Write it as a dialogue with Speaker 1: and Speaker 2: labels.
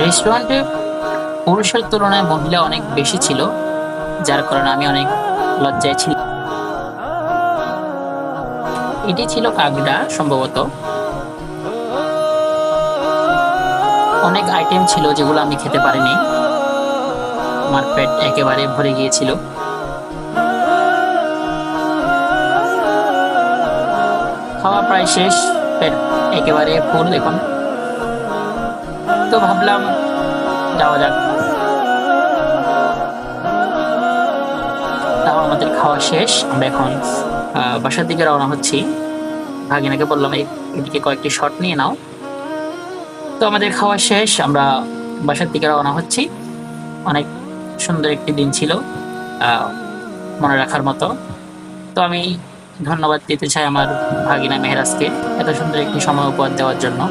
Speaker 1: রেস্টুরেন্টে পুরুষের তুলনায় মহিলা অনেক বেশি ছিল, যার কারণে আমি অনেক লজ্জায় ছিলাম। এটি ছিল কাকড়া সম্ভবত। অনেক আইটেম ছিল যেগুলো আমি খেতে পারিনি, আমার পেট একেবারে ভরে গিয়েছিল। খাওয়া প্রায় শেষ, পেট একেবারে ফুল এখন। তো ভাবলাম যাওয়া যাক। তাও আমাদের খাওয়া শেষ, আমরা এখন বাসার দিকে রওনা হচ্ছি। ভাগিনাকে বললাম এদিকে কয়েকটি শট নিয়ে নাও। তো আমাদের খাওয়া শেষ, আমরা বাসার দিকে রওনা হচ্ছি। অনেক সুন্দর একটি দিন ছিল, মনে রাখার মতো। তো আমি ধন্যবাদ দিতে চাই আমার ভাগিনা মেহেরাজকে এত সুন্দর একটি সময় উপহার দেওয়ার জন্য।